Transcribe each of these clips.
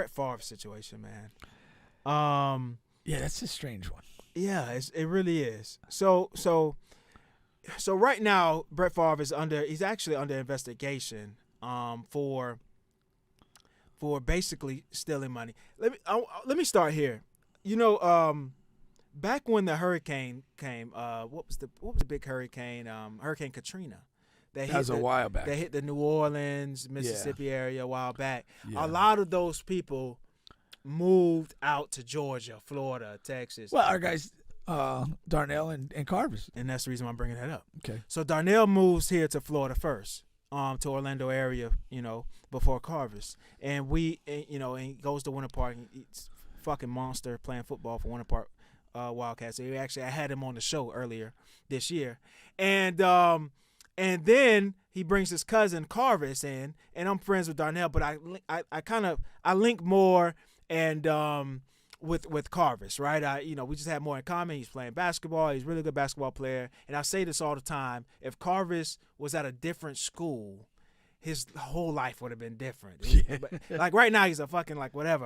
Brett Favre situation, man. Yeah, that's a strange one. Yeah, it really is. So right now, Brett Favre is he's actually under investigation for basically stealing money. Let me start here. Back when the hurricane came, what was the big hurricane? Hurricane Katrina. That was a while back. They hit the New Orleans, Mississippi area a while back. Yeah. A lot of those people moved out to Georgia, Florida, Texas. Well, our guys, Darnell and Carvis. And that's the reason why I'm bringing that up. Okay. So Darnell moves here to Florida first, to Orlando area, before Carvis. And and goes to Winter Park. And he's fucking monster playing football for Winter Park Wildcats. So I had him on the show earlier this year. And then he brings his cousin Carvis in, and I'm friends with Darnell, but I link more and with Carvis, right? We just have more in common. He's playing basketball. He's a really good basketball player, and I say this all the time. If Carvis was at a different school, his whole life would have been different. Like right now, he's a fucking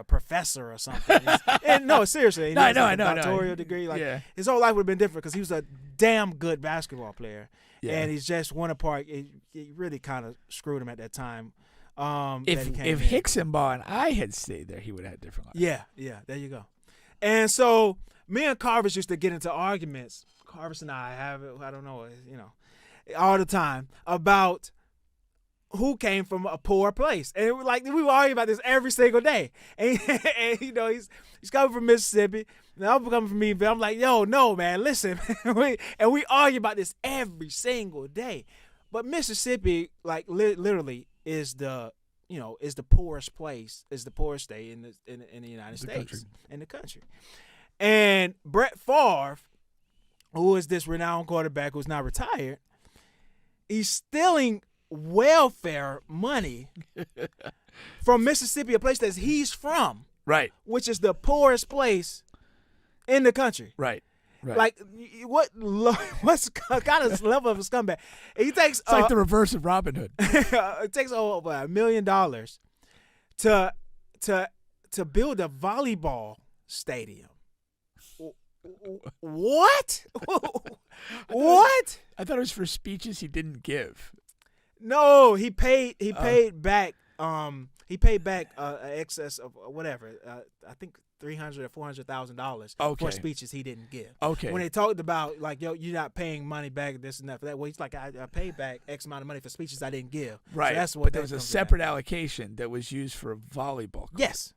professor or something. And no, seriously, I know. Doctoral degree. His whole life would have been different because he was a damn good basketball player. Yeah. And he's just Winter Park. He really kind of screwed him at that time. If Hicksonball and I had stayed there, he would have had different life. Yeah, there you go. And so me and Carvis used to get into arguments. Carvis and I have it, I don't know, all the time about who came from a poor place. And we were arguing about this every single day. And he's coming from Mississippi. And I'm coming from Meadville. I'm like, yo, no, man, listen. And we argue about this every single day. But Mississippi, literally, is the poorest place, is the poorest state in the United States, in the country. And Brett Favre, who is this renowned quarterback who's now retired, he's stealing welfare money from Mississippi, a place that he's from, right? Which is the poorest place in the country, right? Like what's kind of level of a scumbag? He takes it's like the reverse of Robin Hood. It takes over $1 million to build a volleyball stadium. What? What? I thought it was for speeches he didn't give. No, he paid back excess of whatever. I think $300,000 or $400,000 for speeches he didn't give. Okay. When they talked about yo, you're not paying money back, this and that for that. Well, he's like, I paid back X amount of money for speeches I didn't give. Right. So that's what. But there was a separate allocation that was used for a volleyball court. Yes.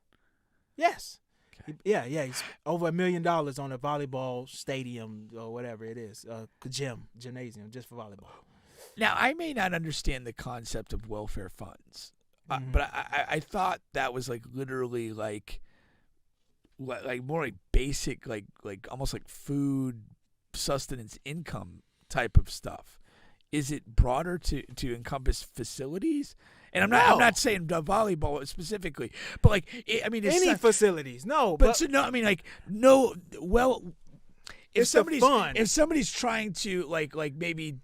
Okay. He's over $1 million on a volleyball stadium or whatever it is, gymnasium, just for volleyball. Now, I may not understand the concept of welfare funds, but I thought that was literally more basic, almost like food sustenance income type of stuff. Is it broader to encompass facilities? And I'm not saying the volleyball specifically, but any facilities. No, no. Well, if fun. If somebody's trying to maybe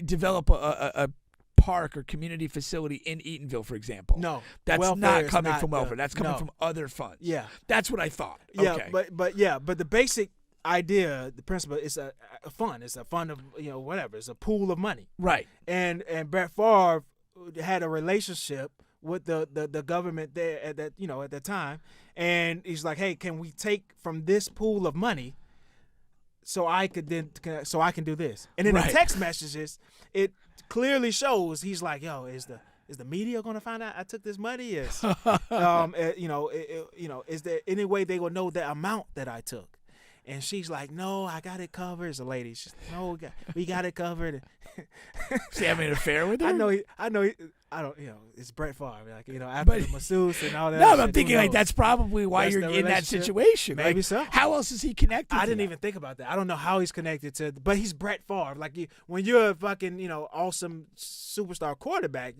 develop a park or community facility in Eatonville, for example, no, that's not coming from welfare. That's coming from other funds. Yeah, that's what I thought. Yeah, okay. but the basic idea, the principle is a fund. It's a fund of whatever. It's a pool of money. Right. And Brett Favre had a relationship with the government there at that time, and he's like, hey, can we take from this pool of money so I can do this? And in the text messages, it clearly shows he's like, yo, is the media going to find out I took this money? Is is there any way they will know the amount that I took? And she's like, no, I got it covered. It's a lady. She's like, no, we got it covered. Is he having an affair with her? I know. I don't. It's Brett Favre. After the masseuse and all that. No, but I'm thinking that's probably why you're in that situation. Maybe so. How else is he connected? I didn't even think about that. I don't know how he's connected to, but he's Brett Favre. When you're a fucking awesome superstar quarterback,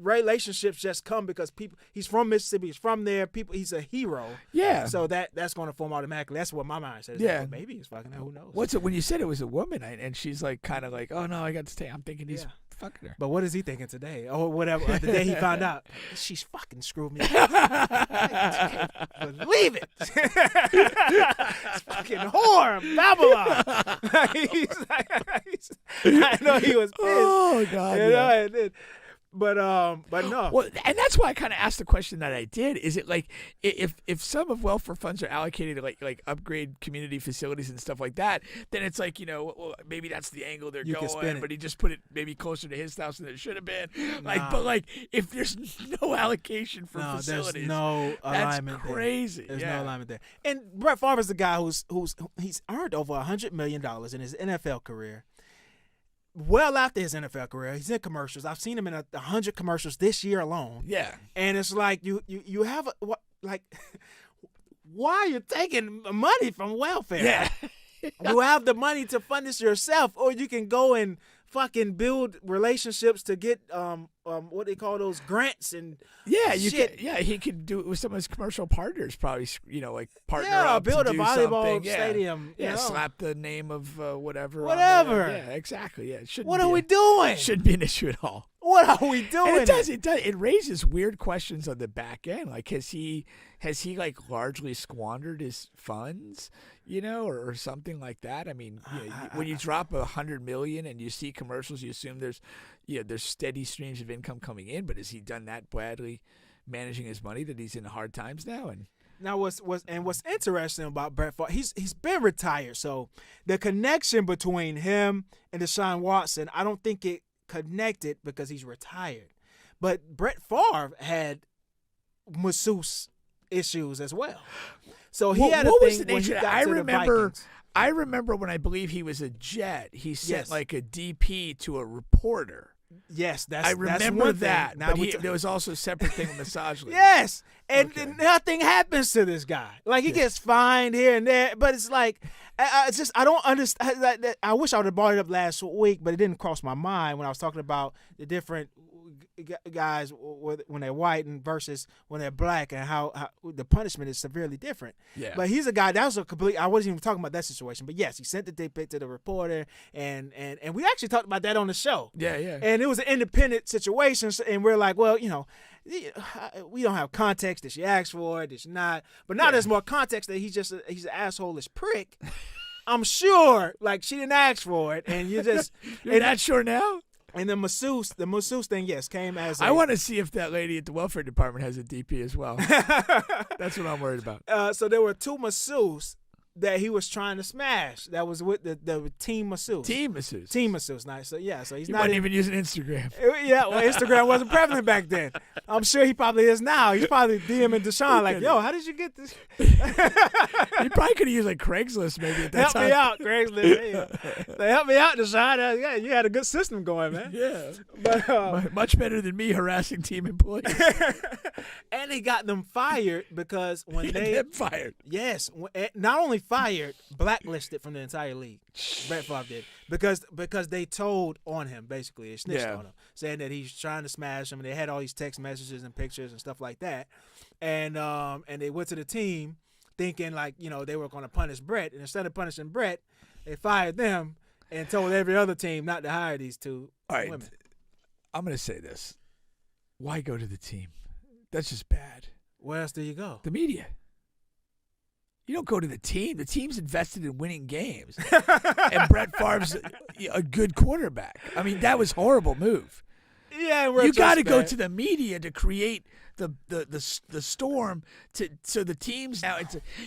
relationships just come because people. He's from Mississippi. He's from there. He's a hero. Yeah. So that's going to form automatically. That's what my mind says. Yeah. Maybe he's fucking. Who knows? What's it when you said it was a woman and she's kind of oh no, I got to stay. I'm thinking he's fucking her. But what is he thinking today? Or whatever. The day he found out, she's fucking screwed me. Can't but no. Well, and that's why I kind of asked the question that I did. Is it like if some of welfare funds are allocated to like upgrade community facilities and stuff like that, then it's like, well, maybe that's the angle they're going, but he just put it maybe closer to his house than it should have been. But like if there's no allocation for facilities, there's no alignment. That's crazy. There's no alignment there. And Brett Favre is the guy he's earned over $100 million in his NFL career. Well, after his NFL career, he's in commercials. I've seen him in 100 commercials this year alone. Yeah, and it's like you have why are you taking money from welfare? Yeah, you have the money to fund this yourself, or you can go and fucking build relationships to get what they call those grants and shit. He could do it with some of his commercial partners, probably like partner up, build a volleyball something. stadium. Slap the name of whatever. Whatever. Yeah, exactly. Yeah, what are we doing? Shouldn't be an issue at all. What are we doing? And it does. It raises weird questions on the back end. Like, has he like largely squandered his funds, or something like that? I mean, when you drop $100 million and you see commercials, you assume there's steady streams of income coming in. But has he done that badly managing his money that he's in hard times now? And now what's interesting about Brett Favre, he's been retired, so the connection between him and Deshaun Watson, I don't think it connected because he's retired. But Brett Favre had masseuse issues as well. So he had a thing when he got to the Vikings. I remember when I believe he was a Jet, he sent like a DP to a reporter. Yes, I remember that. Now, but there was also a separate thing with massage league. Yes, and nothing happens to this guy. Like he gets fined here and there, but it's like I don't understand. I wish I would have brought it up last week, but it didn't cross my mind when I was talking about the different guys when they're white and versus when they're black, and how the punishment is severely different. Yeah. But he's a guy that was I wasn't even talking about that situation. But yes, he sent the dick pic to the reporter, and we actually talked about that on the show. Yeah, yeah. And it was an independent situation, and we're like, well, we don't have context. Did she ask for it? Did she not? But now there's more context that he's an asshole-ish prick. I'm sure, like, she didn't ask for it, and you're not sure now. And the masseuse thing, yes, came as I want to see if that lady at the welfare department has a DP as well. That's what I'm worried about. So there were two masseuses that he was trying to smash. That was with the team masseuse. Team masseuse. Team masseuse. Nice. So yeah. So he's not wasn't even using Instagram. Yeah. Well, Instagram wasn't prevalent back then. I'm sure he probably is now. He's probably DMing Deshaun like, "Yo, how did you get this?" He probably could have used like Craigslist maybe at that time. Help me out, Craigslist. They help me out, Deshaun. Yeah, you had a good system going, man. Yeah. But much better than me harassing team employees. And they got them fired because when they fired. Yes, not only fired, blacklisted from the entire league. Brett Favre did because they told on him, basically. They snitched on him, saying that he's trying to smash him. And they had all these text messages and pictures and stuff like that. And they went to the team thinking like, they were going to punish Brett. And instead of punishing Brett, they fired them and told every other team not to hire these two women. I'm going to say this. Why go to the team? That's just bad. Where else do you go? The media. You don't go to the team. The team's invested in winning games. And Brett Favre's a good quarterback. I mean, that was a horrible move. Yeah, you got to go to the media to create the storm so the teams now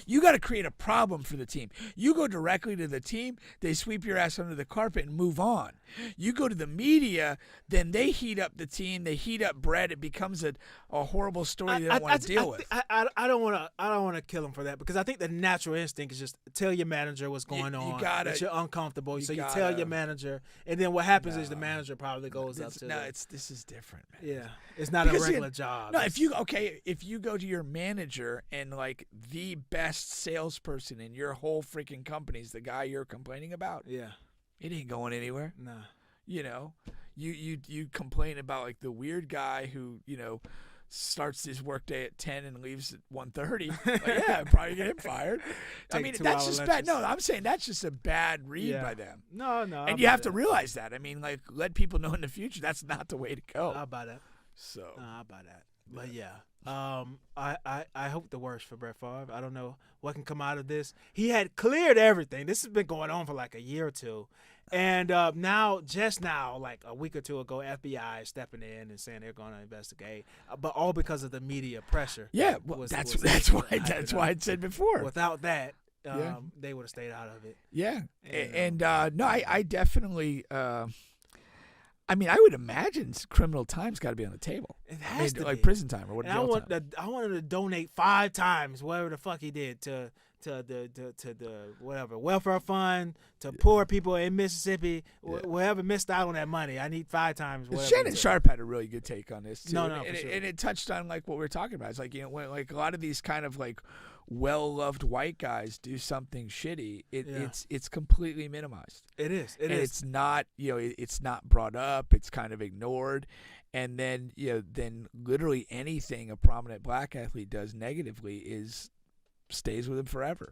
you got to create a problem for the team. You go directly to the team, they sweep your ass under the carpet and move on. You go to the media, then they heat up the team, they heat up Brett. It becomes a horrible story they don't want to deal with. I don't want to kill him for that because I think the natural instinct is just tell your manager what's going on. That you're uncomfortable, so you tell your manager, and then what happens is the manager probably goes up to. This is different, man. Yeah, it's not a regular job. No, if you go to your manager and like the best salesperson in your whole freaking company is the guy you're complaining about, it ain't going anywhere. Nah. You complain about like the weird guy who starts his workday at 10 and leaves at 1:30. Like, probably get him fired. I mean, that's just bad. No, I'm saying that's just a bad read by them. No. And you have to realize that. I mean, like, let people know in the future that's not the way to go. I'll buy that. So. I'll buy that. But yeah. I hope the worst for Brett Favre. I don't know what can come out of this. He had cleared everything. This has been going on for like a year or two. And just now, like a week or two ago, FBI is stepping in and saying they're going to investigate, but all because of the media pressure. Yeah, well, that's why I said before. Without that, they would have stayed out of it. Yeah, and no, I definitely. I mean, I would imagine criminal time's got to be on the table. It has to like be. prison time or what? I want him to donate 5 times whatever the fuck he did to the whatever welfare fund, to poor people in Mississippi, whoever missed out on that money. I need 5 times. Shannon Sharp had a really good take on this too. No, and for sure. And it touched on like what we were talking about. It's like, you know, when like a lot of these kind of like well-loved white guys do something shitty, it's completely minimized. It is. It's not, you know, it's not brought up. It's kind of ignored. And then, you know, then literally anything a prominent black athlete does negatively stays with him forever.